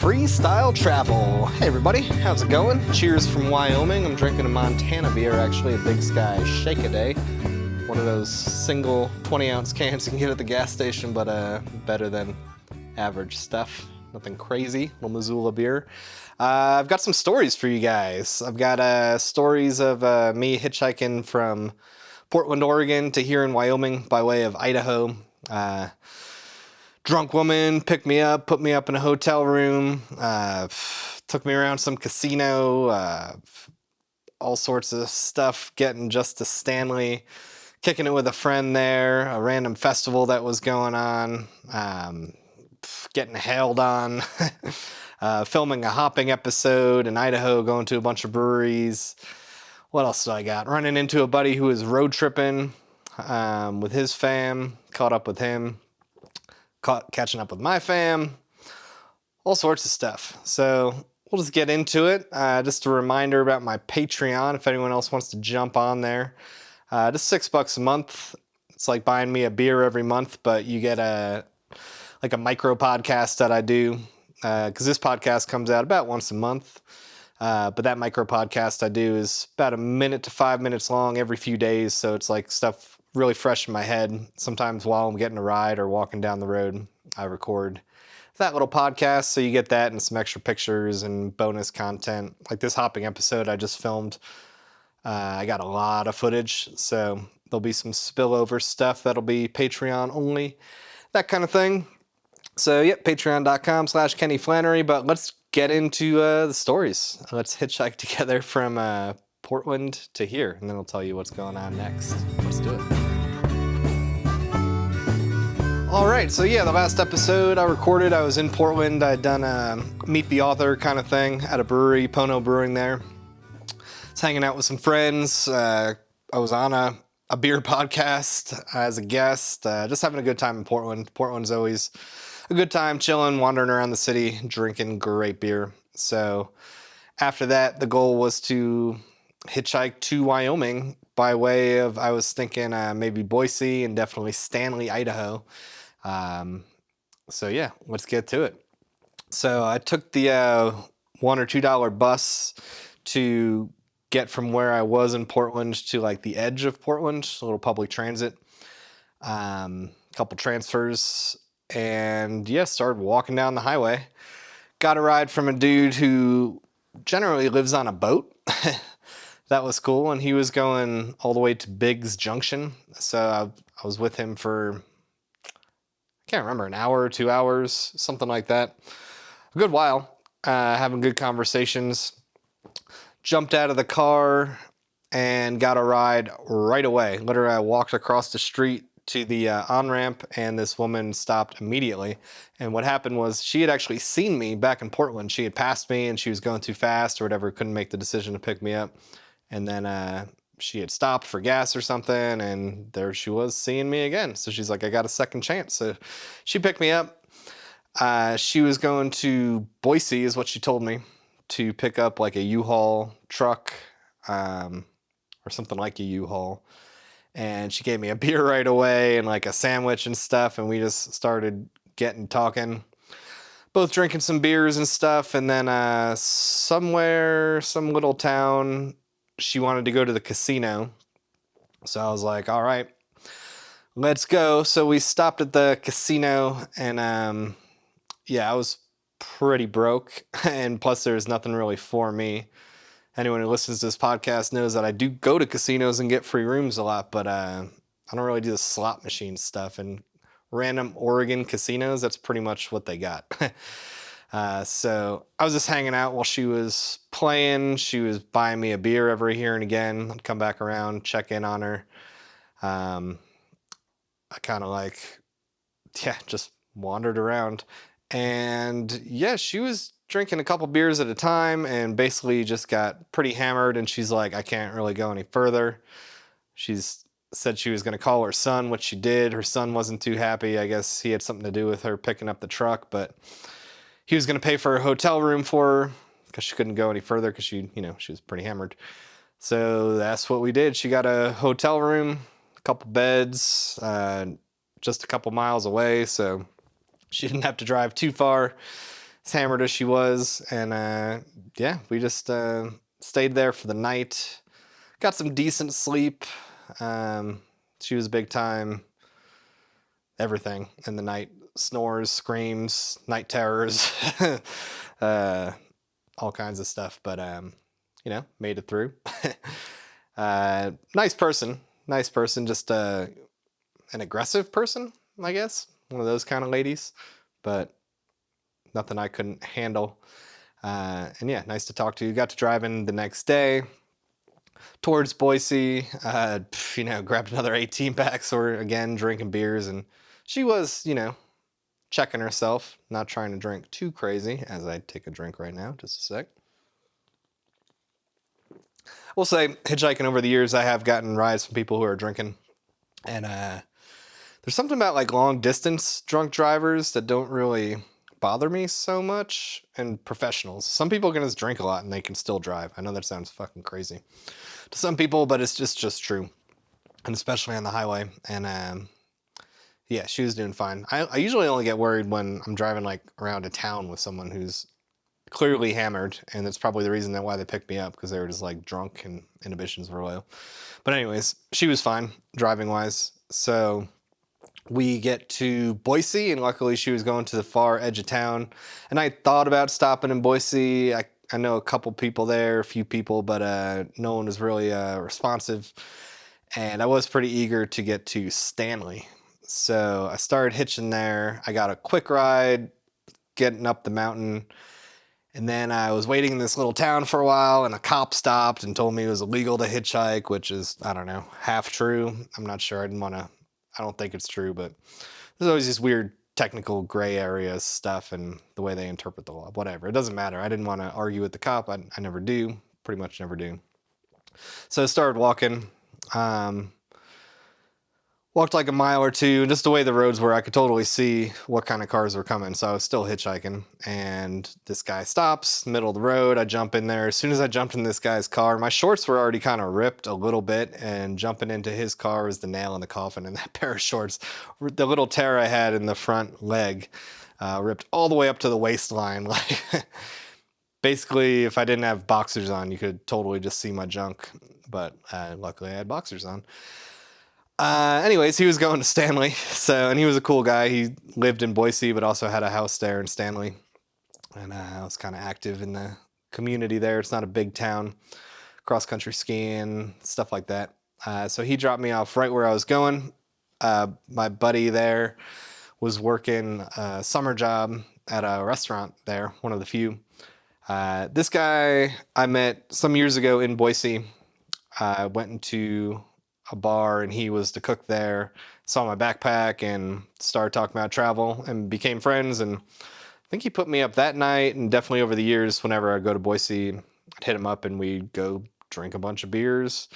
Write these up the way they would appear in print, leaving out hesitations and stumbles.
Freestyle travel. Hey everybody, how's it going? Cheers from Wyoming. I'm drinking a Montana beer, actually, a Big Sky Shake-A-Day. One of those single 20-ounce cans you can get at the gas station, but better than average stuff. Nothing crazy, little Missoula beer. I've got some stories for you guys. I've got stories of me hitchhiking from Portland, Oregon to here in Wyoming by way of Idaho. Drunk woman picked me up, put me up in a hotel room, took me around some casino, all sorts of stuff, getting just to Stanley, kicking it with a friend there, a random festival that was going on, getting hailed on, filming a hopping episode in Idaho, going to a bunch of breweries. What else do I got? Running into a buddy who was road tripping with his fam, caught up with him. Catching up with my fam, all sorts of stuff. So we'll just get into it. Just a reminder about my Patreon, if anyone else wants to jump on there. Just $6 a month. It's like buying me a beer every month, but you get a micro podcast that I do, because this podcast comes out about once a month. But that micro podcast I do is about 1 minute to 5 minutes long every few days. So it's like stuff really fresh in my head. Sometimes while I'm getting a ride or walking down the road, I record that little podcast. So you get that and some extra pictures and bonus content. Like this hopping episode I just filmed. I got a lot of footage, so there'll be some spillover stuff that'll be Patreon only, that kind of thing. So yep, patreon.com/kenflannery. But let's get into the stories. Let's hitchhike together from Portland to here, and then I'll tell you what's going on next. Let's do it. All right, so yeah, the last episode I recorded, I was in Portland. I'd done a meet the author kind of thing at a brewery, Pono Brewing there. I was hanging out with some friends. I was on a beer podcast as a guest, just having a good time in Portland. Portland's always a good time, chilling, wandering around the city, drinking great beer. So after that, the goal was to hitchhike to Wyoming by way of, I was thinking maybe Boise and definitely Stanley, Idaho. So yeah, let's get to it. So I took the $1 or $2 bus to get from where I was in Portland to like the edge of Portland, a little public transit, couple transfers, and yeah, started walking down the highway. Got a ride from a dude who generally lives on a boat. That was cool, and he was going all the way to Biggs Junction. So I was with him for, I can't remember, an hour or 2 hours, something like that. A good while, having good conversations. Jumped out of the car and got a ride right away. Literally, I walked across the street to the on-ramp, and this woman stopped immediately. And what happened was she had actually seen me back in Portland. She had passed me, and she was going too fast or whatever, couldn't make the decision to pick me up. And then she had stopped for gas or something, and there she was seeing me again. So she's like, I got a second chance. So she picked me up. She was going to Boise, is what she told me, to pick up like a U-Haul truck or something like a U-Haul. And she gave me a beer right away and like a sandwich and stuff, and we just started talking. Both drinking some beers and stuff, and then somewhere, some little town, she wanted to go to the casino. So I was like, all right, let's go. So we stopped at the casino, and yeah, I was pretty broke, and plus there's nothing really for me. Anyone who listens to this podcast knows that I do go to casinos and get free rooms a lot, but I don't really do the slot machine stuff. And random Oregon casinos, that's pretty much what they got. So I was just hanging out while she was playing. She was buying me a beer every here and again. I'd come back around, check in on her. I kind of just wandered around. And yeah, she was drinking a couple beers at a time and basically just got pretty hammered. And she's like, I can't really go any further. She's said she was going to call her son, which she did. Her son wasn't too happy. I guess he had something to do with her picking up the truck, but he was going to pay for a hotel room for her because she couldn't go any further because she was pretty hammered. So that's what we did. She got a hotel room, a couple beds, just a couple miles away. So she didn't have to drive too far. as hammered as she was. And yeah, we just stayed there for the night. Got some decent sleep. She was big time everything in the night. Snores, screams, night terrors, all kinds of stuff. But, you know, made it through. Nice person, just an aggressive person, I guess. One of those kind of ladies, but nothing I couldn't handle. And yeah, nice to talk to you. Got to drive in the next day towards Boise, you know, grabbed another 18 pack, so we're again drinking beers, and she was, you know, checking herself, not trying to drink too crazy, as I take a drink right now, just a sec. I will say, hitchhiking over the years, I have gotten rides from people who are drinking, and there's something about like long distance drunk drivers that don't really bother me so much, and professionals. Some people can just drink a lot and they can still drive. I know that sounds fucking crazy to some people, but it's just true, and especially on the highway. And yeah, she was doing fine. I usually only get worried when I'm driving like around a town with someone who's clearly hammered, and that's probably the reason why they picked me up, because they were just like drunk and inhibitions were low. But anyways, she was fine driving wise. So we get to Boise, and luckily she was going to the far edge of town, and I thought about stopping in Boise. I know a couple people there, a few people, but no one was really responsive, and I was pretty eager to get to Stanley. So I started hitching there. I got a quick ride getting up the mountain, and then I was waiting in this little town for a while, and a cop stopped and told me it was illegal to hitchhike, which is, I don't know, half true. I'm not sure. I don't think it's true, but there's always this weird technical gray area stuff and the way they interpret the law. Whatever. It doesn't matter. I didn't want to argue with the cop. I never do. Pretty much never do. So I started walking. Walked like a mile or two, and just the way the roads were, I could totally see what kind of cars were coming. So I was still hitchhiking, and this guy stops, middle of the road. I jump in there. As soon as I jumped in this guy's car, my shorts were already kind of ripped a little bit, and jumping into his car was the nail in the coffin. And that pair of shorts, the little tear I had in the front leg, ripped all the way up to the waistline. Like, basically, if I didn't have boxers on, you could totally just see my junk. But luckily, I had boxers on. Anyways, he was going to Stanley, and he was a cool guy. He lived in Boise, but also had a house there in Stanley, and I was kind of active in the community there. It's not a big town, cross-country skiing, stuff like that. So he dropped me off right where I was going. My buddy there was working a summer job at a restaurant there, one of the few. This guy I met some years ago in Boise. I went into a bar, and he was the cook there, saw my backpack and started talking about travel, and became friends. And I think he put me up that night, and definitely over the years, whenever I go to Boise, I'd hit him up and we'd go drink a bunch of beers.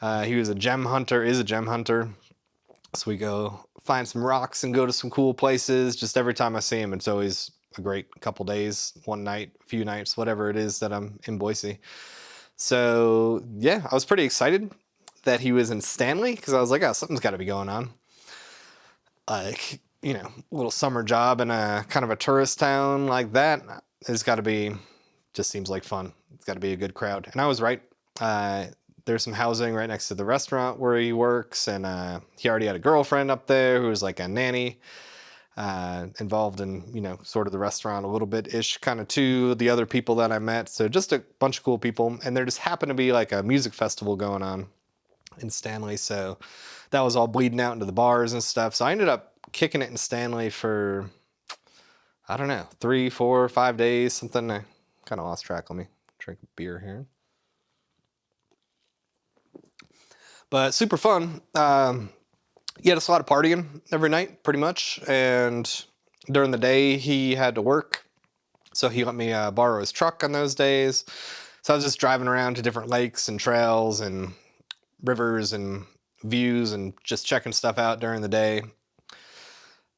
He was is a gem hunter. So we go find some rocks and go to some cool places. Just every time I see him, it's always a great couple days, one night, a few nights, whatever it is that I'm in Boise. So yeah, I was pretty excited that he was in Stanley, because I was like, oh, something's got to be going on. Like, you know, a little summer job in a kind of a tourist town like that, it's got to be, just seems like fun. It's got to be a good crowd. And I was right. There's some housing right next to the restaurant where he works, and he already had a girlfriend up there who was like a nanny, involved in, you know, sort of the restaurant a little bit-ish kind of too, the other people that I met. So just a bunch of cool people. And there just happened to be like a music festival going on in Stanley, so that was all bleeding out into the bars and stuff. So I ended up kicking it in Stanley for, I don't know, 3, 4, 5 days, something. I kind of lost track. Let me drink a beer here. But super fun. Yeah, just a lot of partying every night, pretty much. And during the day, he had to work, so he let me borrow his truck on those days. So I was just driving around to different lakes and trails and rivers and views and just checking stuff out during the day.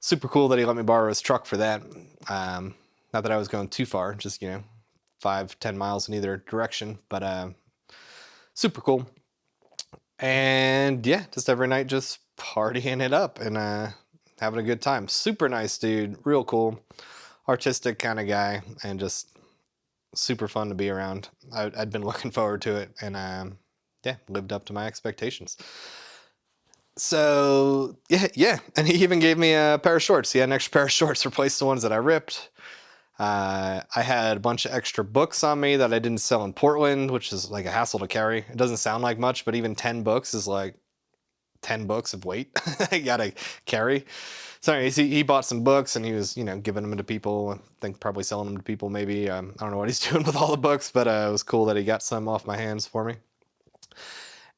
Super cool that he let me borrow his truck for that. Not that I was going too far, just, you know, 5-10 miles in either direction, but super cool. And yeah, just every night just partying it up and having a good time. Super nice dude, real cool. artistic kind of guy, and just super fun to be around. I'd been looking forward to it, and yeah, lived up to my expectations. So yeah, and he even gave me a pair of shorts. He had an extra pair of shorts, replaced the ones that I ripped. I had a bunch of extra books on me that I didn't sell in Portland, which is like a hassle to carry. It doesn't sound like much, but even 10 books is like 10 books of weight you gotta carry. So anyways, he bought some books, and he was, giving them to people. I think probably selling them to people maybe. I don't know what he's doing with all the books, but it was cool that he got some off my hands for me.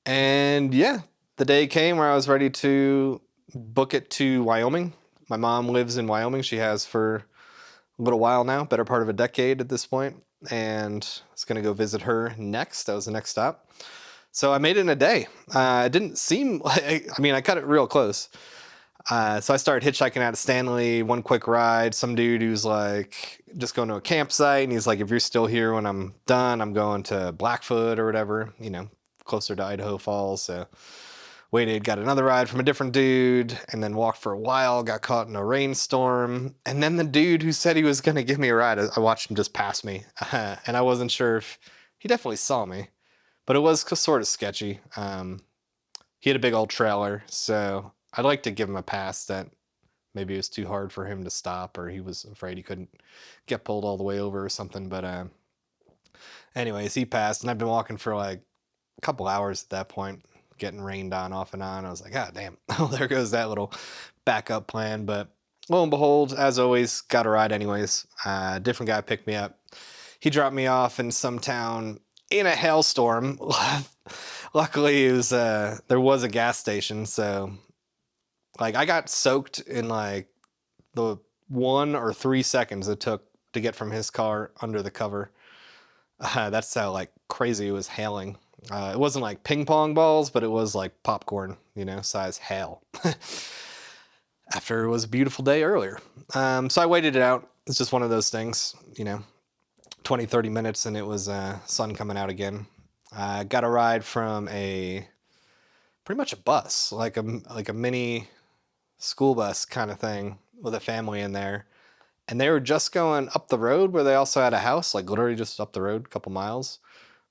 And yeah, the day came where I was ready to book it to Wyoming. My mom lives in Wyoming. She has for a little while now, better part of a decade at this point, and I was going to go visit her next. That was the next stop. So I made it in a day. It didn't seem like, I cut it real close. So I started hitchhiking out of Stanley, one quick ride. Some dude who's like just going to a campsite, and he's like, if you're still here when I'm done, I'm going to Blackfoot or whatever, closer to Idaho Falls. So waited, got another ride from a different dude, and then walked for a while, got caught in a rainstorm. And then the dude who said he was going to give me a ride, I watched him just pass me. And I wasn't sure if he definitely saw me, but it was sort of sketchy. He had a big old trailer, so I'd like to give him a pass that maybe it was too hard for him to stop, or he was afraid he couldn't get pulled all the way over or something. But anyways, he passed, and I've been walking for like a couple hours at that point, getting rained on off and on. I was like, God damn, there goes that little backup plan. But lo and behold, as always, got a ride anyways. Different guy picked me up. He dropped me off in some town in a hailstorm. Luckily, it was there was a gas station, so like I got soaked in like the 1 or 3 seconds it took to get from his car under the cover. That's how like crazy it was hailing. It wasn't like ping pong balls, but it was like popcorn, size hail. After it was a beautiful day earlier. So I waited it out. It's just one of those things, 20, 30 minutes, and it was sun coming out again. Got a ride from pretty much a bus, like a mini school bus kind of thing with a family in there. And they were just going up the road where they also had a house, like literally just up the road, a couple miles.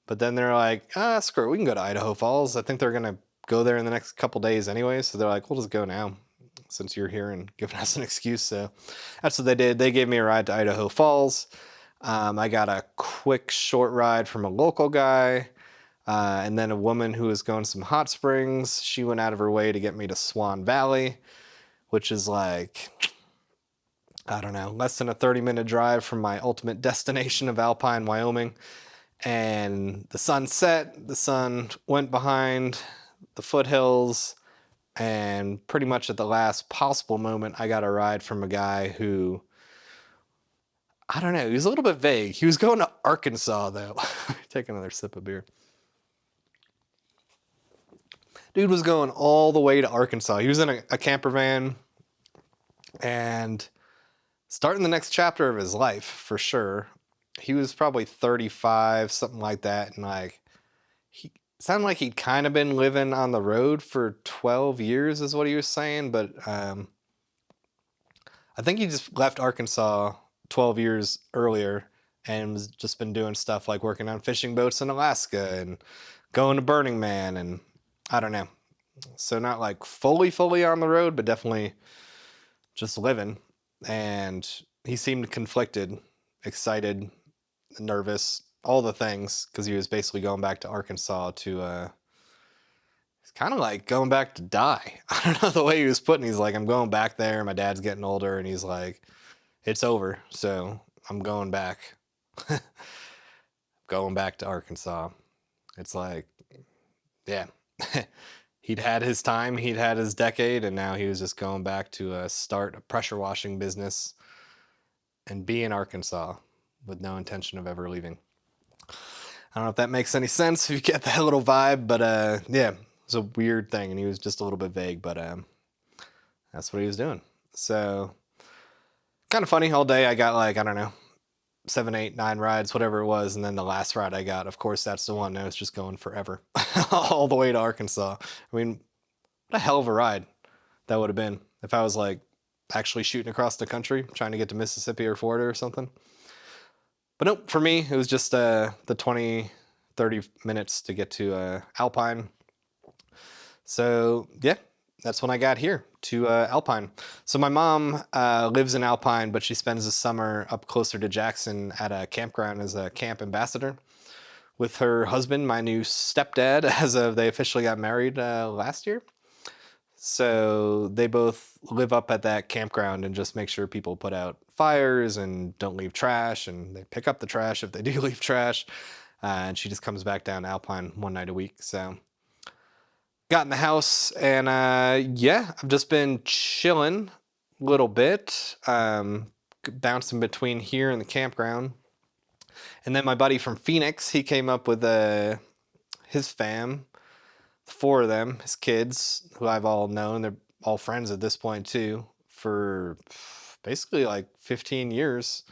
But then they're like, screw it, we can go to Idaho Falls. I think they're going to go there in the next couple days anyway. So they're like, we'll just go now since you're here and giving us an excuse. So that's what they did. They gave me a ride to Idaho Falls. I got a quick short ride from a local guy. And then a woman who was going to some hot springs. She went out of her way to get me to Swan Valley, which is like, I don't know, less than a 30-minute drive from my ultimate destination of Alpine, Wyoming. And the sun set, the sun went behind the foothills, and pretty much at the last possible moment, I got a ride from a guy who, I don't know, he was a little bit vague. He was going to Arkansas, though. Take another sip of beer. Dude was going all the way to Arkansas. He was in a camper van and starting the next chapter of his life, for sure. He was probably 35, something like that. And like, he sounded like he'd kind of been living on the road for 12 years is what he was saying. But I think he just left Arkansas 12 years earlier and was just been doing stuff like working on fishing boats in Alaska and going to Burning Man, and I don't know. So not like fully on the road, but definitely just living. And he seemed conflicted, excited, nervous, all the things, because he was basically going back to Arkansas to, it's kind of like going back to die. I don't know the way he was putting it. He's like, I'm going back there. My dad's getting older. And he's like, it's over. So I'm going back. Going back to Arkansas. It's like, yeah. He'd had his time, he'd had his decade, and now he was just going back to start a pressure washing business and be in Arkansas with no intention of ever leaving. I don't know if that makes any sense, if you get that little vibe, but yeah, it was a weird thing, and he was just a little bit vague, but that's what he was doing. So, kind of funny, all day I got like, I don't know, 7, 8, 9 rides, whatever it was, and then the last ride I got, of course, that's the one that was just going forever, all the way to Arkansas. I mean, what a hell of a ride that would have been if I was like actually shooting across the country, trying to get to Mississippi or Florida or something. But nope, for me, it was just the 20, 30 minutes to get to Alpine. So yeah, that's when I got here to Alpine. So my mom lives in Alpine, but she spends the summer up closer to Jackson at a campground as a camp ambassador with her husband, my new stepdad, as of they officially got married last year. So they both live up at that campground and just make sure people put out fires and don't leave trash, and they pick up the trash if they do leave trash. And she just comes back down to Alpine one night a week. So got in the house and yeah, I've just been chilling a little bit, bouncing between here and the campground. And then my buddy from Phoenix, he came up with his fam, 4 of them, his kids, who I've all known. They're all friends at this point too, for basically like 15 years.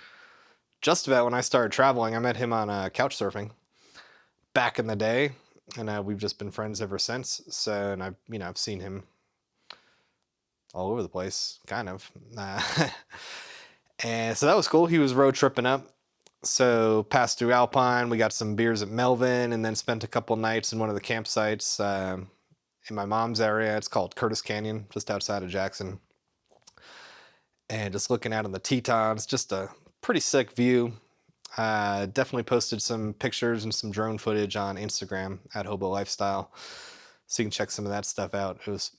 Just about when I started traveling. I met him on couch surfing back in the day, and we've just been friends ever since. So, and I've seen him all over the place, kind of. And so that was cool. He was road tripping up. So passed through Alpine, we got some beers at Melvin, and then spent a couple nights in one of the campsites in my mom's area. It's called Curtis Canyon, just outside of Jackson. And just looking out on the Tetons, just a pretty sick view. Definitely posted some pictures and some drone footage on Instagram at Hobo Lifestyle, so you can check some of that stuff out. It was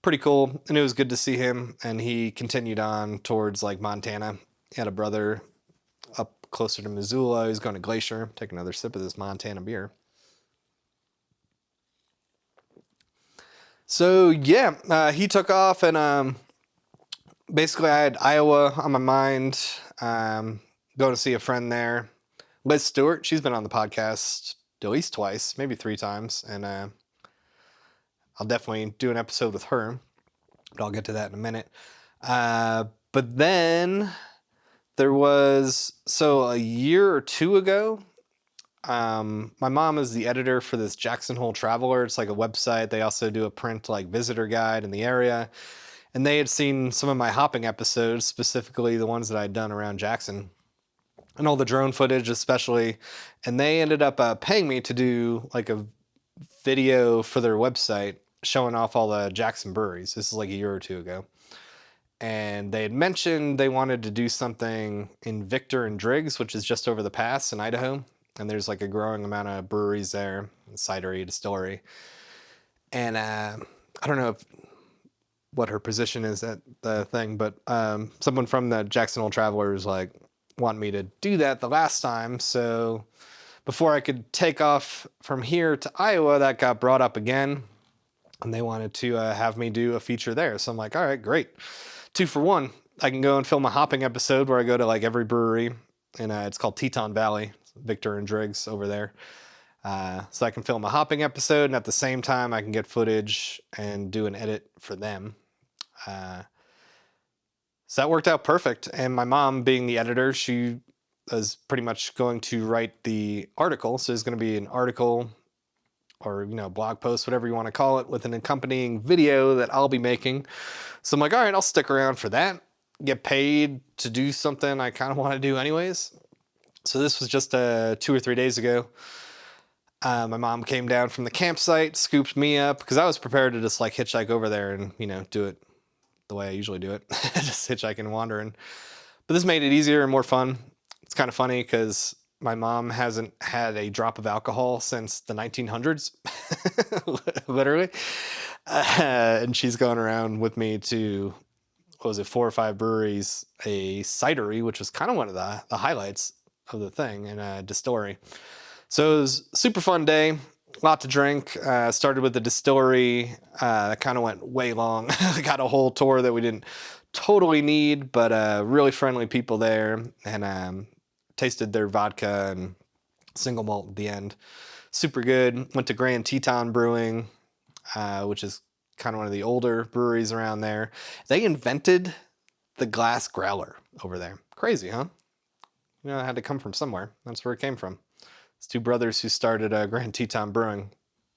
pretty cool, and it was good to see him. And he continued on towards like Montana. He had a brother up closer to Missoula. He's going to Glacier. Take another sip of this Montana beer. So yeah, he took off, and basically I had Iowa on my mind. Going to see a friend there, Liz Stewart. She's been on the podcast at least twice, maybe 3 times, and I'll definitely do an episode with her, but I'll get to that in a minute. But then there was, so a year or 2 ago, my mom is the editor for this Jackson Hole Traveler. It's like a website. They also do a print like visitor guide in the area. And they had seen some of my hopping episodes, specifically the ones that I'd done around Jackson, and all the drone footage especially. And they ended up paying me to do like a video for their website showing off all the Jackson breweries. This is like a year or 2 ago. And they had mentioned they wanted to do something in Victor and Driggs, which is just over the pass in Idaho. And there's like a growing amount of breweries there, cidery, distillery. And I don't know what her position is at the thing, but someone from the Jackson Hole Travelers like wanted me to do that the last time. So before I could take off from here to Iowa, that got brought up again. And they wanted to have me do a feature there. So I'm like, all right, great. 2 for 1. I can go and film a hopping episode where I go to like every brewery, and it's called Teton Valley, Victor and Driggs over there. So I can film a hopping episode, and at the same time I can get footage and do an edit for them. So that worked out perfect. And my mom, being the editor, she is pretty much going to write the article. So there's going to be an article or, blog post, whatever you want to call it, with an accompanying video that I'll be making. So I'm like, all right, I'll stick around for that. Get paid to do something I kind of want to do anyways. So this was just 2 or 3 days ago. My mom came down from the campsite, scooped me up, because I was prepared to just like hitchhike over there and, do it the way I usually do it, just hitchhiking and wandering. But this made it easier and more fun. It's kind of funny because my mom hasn't had a drop of alcohol since the 1900s, literally. And she's going around with me to, 4 or 5 breweries, a cidery, which was kind of one of the highlights of the thing, and a distillery. So it was a super fun day, a lot to drink. Started with the distillery, that kind of went way long. Got a whole tour that we didn't totally need, but really friendly people there, and tasted their vodka and single malt at the end. Super good. Went to Grand Teton Brewing, which is kind of one of the older breweries around there. They invented the glass growler over there. Crazy, huh? It had to come from somewhere. That's where it came from. It's 2 brothers who started Grand Teton Brewing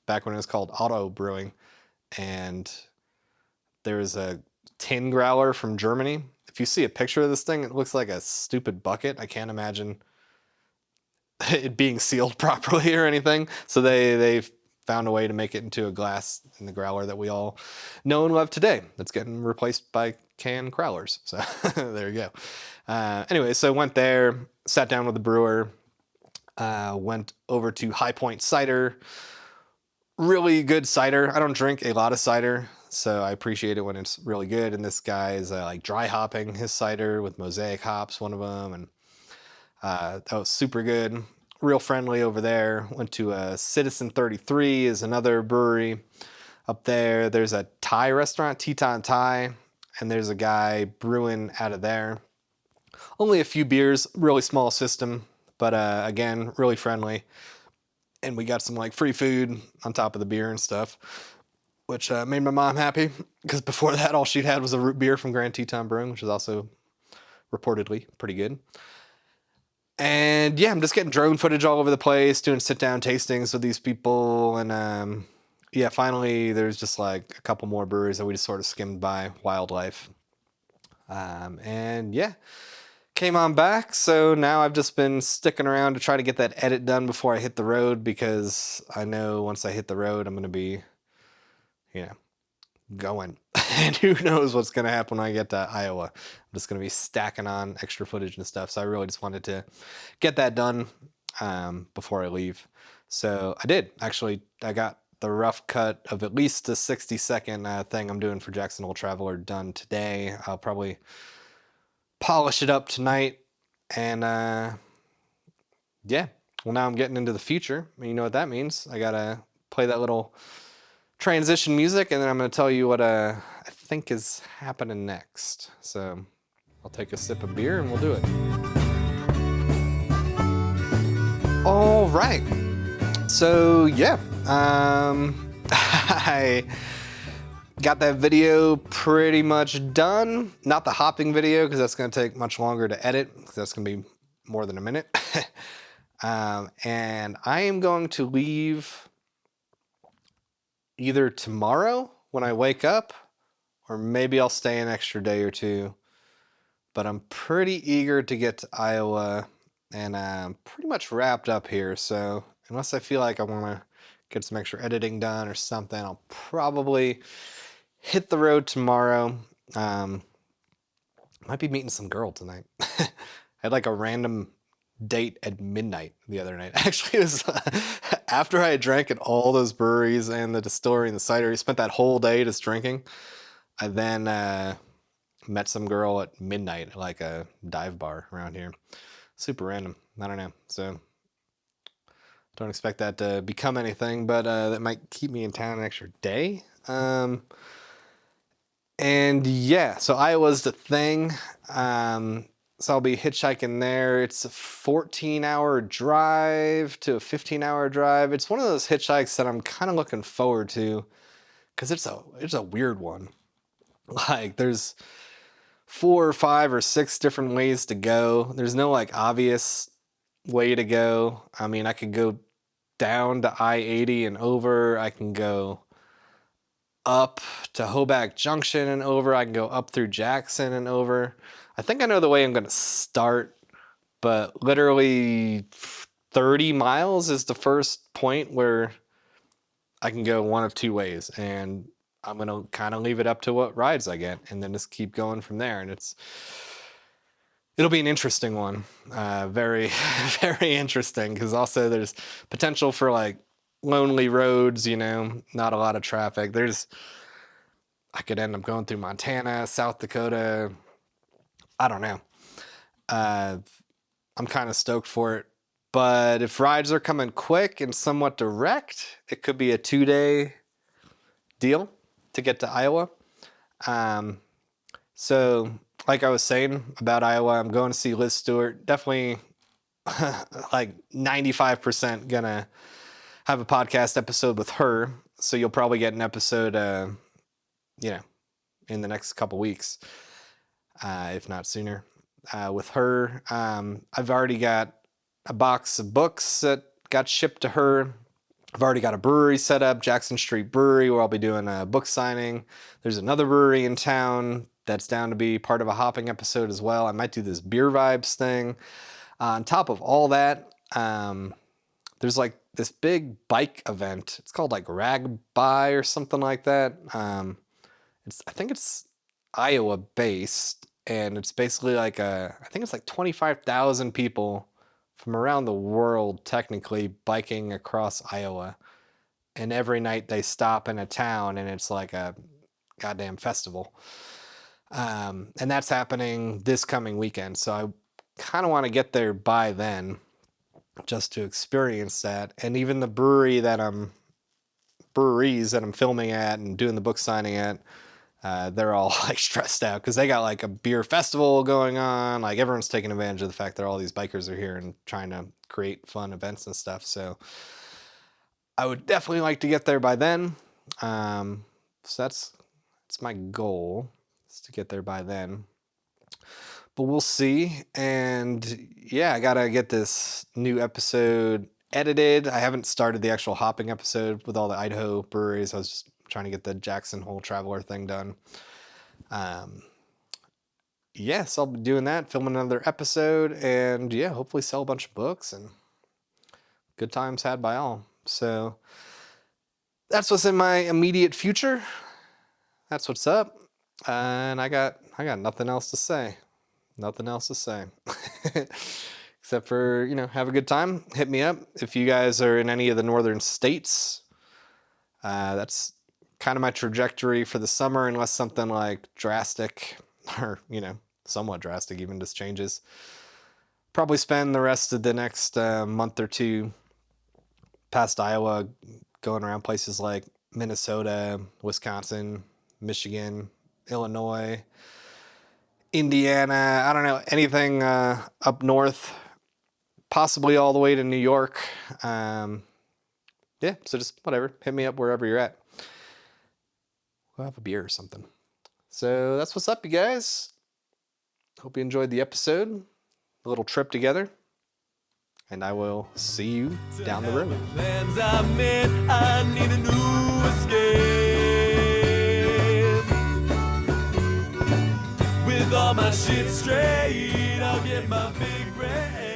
back when it was called Auto Brewing. And there was a tin growler from Germany. If you see a picture of this thing, it looks like a stupid bucket. I can't imagine it being sealed properly or anything. So they found a way to make it into a glass in the growler that we all know and love today. That's getting replaced by can growlers. So there you go. Anyway, so went there, sat down with the brewer, went over to High Point Cider. Really good cider. I don't drink a lot of cider, so I appreciate it when it's really good. And this guy is like dry hopping his cider with mosaic hops, one of them, and that was super good. Real friendly over there. Went to Citizen 33 is another brewery up there. There's a Thai restaurant, Teton Thai, and there's a guy brewing out of there. Only a few beers, really small system, but again, really friendly. And we got some like free food on top of the beer and stuff, which made my mom happy, because before that all she'd had was a root beer from Grand Teton Brewing, which is also reportedly pretty good. And yeah, I'm just getting drone footage all over the place, doing sit-down tastings with these people. And yeah, finally there's just like a couple more breweries that we just sort of skimmed by. Wildlife. And yeah, came on back. So now I've just been sticking around to try to get that edit done before I hit the road, because I know once I hit the road, I'm going to be, you know, going. And who knows what's going to happen when I get to Iowa. I'm just going to be stacking on extra footage and stuff. So I really just wanted to get that done before I leave. So I did. Actually, I got the rough cut of at least a 60-second thing I'm doing for Jackson Hole Traveler done today. I'll probably polish it up tonight. And yeah, well, now I'm getting into the future. You know what that means. I got to play that little transition music, and then I'm going to tell you what I think is happening next. So I'll take a sip of beer and we'll do it. All right. So yeah, I got that video pretty much done. Not the hopping video, because that's going to take much longer to edit, because that's going to be more than a minute. And I am going to leave either tomorrow when I wake up, or maybe I'll stay an extra day or two. But I'm pretty eager to get to Iowa, and I'm pretty much wrapped up here. So unless I feel like I want to get some extra editing done or something, I'll probably hit the road tomorrow. Might be meeting some girl tonight. I had like a random date at midnight the other night. Actually, it was after I had drank at all those breweries and the distillery and the cidery, spent that whole day just drinking. I then met some girl at midnight at like a dive bar around here. Super random. I don't know. So don't expect that to become anything, but that might keep me in town an extra day. And yeah, so Iowa's the thing. So I'll be hitchhiking there. It's a 14-hour drive to a 15-hour drive. It's one of those hitchhikes that I'm kind of looking forward to, because it's a weird one. Like there's 4 or 5 or 6 different ways to go. There's no like obvious way to go. I mean, I could go down to I-80 and over. I can go up to Hoback Junction and over. I can go up through Jackson and over. I think I know the way I'm going to start, but literally 30 miles is the first point where I can go one of 2 ways, and I'm going to kind of leave it up to what rides I get, and then just keep going from there. And it'll be an interesting one. Very, very interesting, because also there's potential for like lonely roads, you know, not a lot of traffic. I could end up going through Montana, South Dakota. I don't know. I'm kind of stoked for it. But if rides are coming quick and somewhat direct, it could be a 2-day deal to get to Iowa. So like I was saying about Iowa, I'm going to see Liz Stewart. Definitely like 95% gonna have a podcast episode with her. So you'll probably get an episode, you know, in the next couple weeks, if not sooner, with her. I've already got a box of books that got shipped to her. I've already got a brewery set up, Jackson Street Brewery, where I'll be doing a book signing. There's another brewery in town that's down to be part of a hopping episode as well. I might do this beer vibes thing. On top of all that, there's like this big bike event. It's called like Rag By or something like that. I think it's Iowa based, and it's basically like I think it's like 25,000 people from around the world technically biking across Iowa. And every night they stop in a town and it's like a goddamn festival. And that's happening this coming weekend. So I kind of want to get there by then just to experience that. And even the breweries that I'm filming at and doing the book signing at, they're all like stressed out because they got like a beer festival going on. Like everyone's taking advantage of the fact that all these bikers are here and trying to create fun events and stuff. So I would definitely like to get there by then. So that's my goal, is to get there by then. But we'll see. And yeah, I gotta get this new episode edited. I haven't started the actual hopping episode with all the Idaho breweries. I was just trying to get the Jackson Hole Traveler thing done. Yes, I'll be doing that, filming another episode, and yeah, hopefully sell a bunch of books and good times had by all. So that's what's in my immediate future. That's what's up. And I got nothing else to say. Nothing else to say. Except for, have a good time. Hit me up if you guys are in any of the northern states. That's kind of my trajectory for the summer, unless something like drastic or, somewhat drastic even just changes. Probably spend the rest of the next month or two past Iowa going around places like Minnesota, Wisconsin, Michigan, Illinois, Indiana, I don't know, anything up north, possibly all the way to New York. Yeah, so just whatever, hit me up wherever you're at. We'll have a beer or something. So that's what's up, you guys. Hope you enjoyed the episode, a little trip together, and I will see you down the road. Plans I made, I need a new escape. With all my shit straight, I'll get my big break.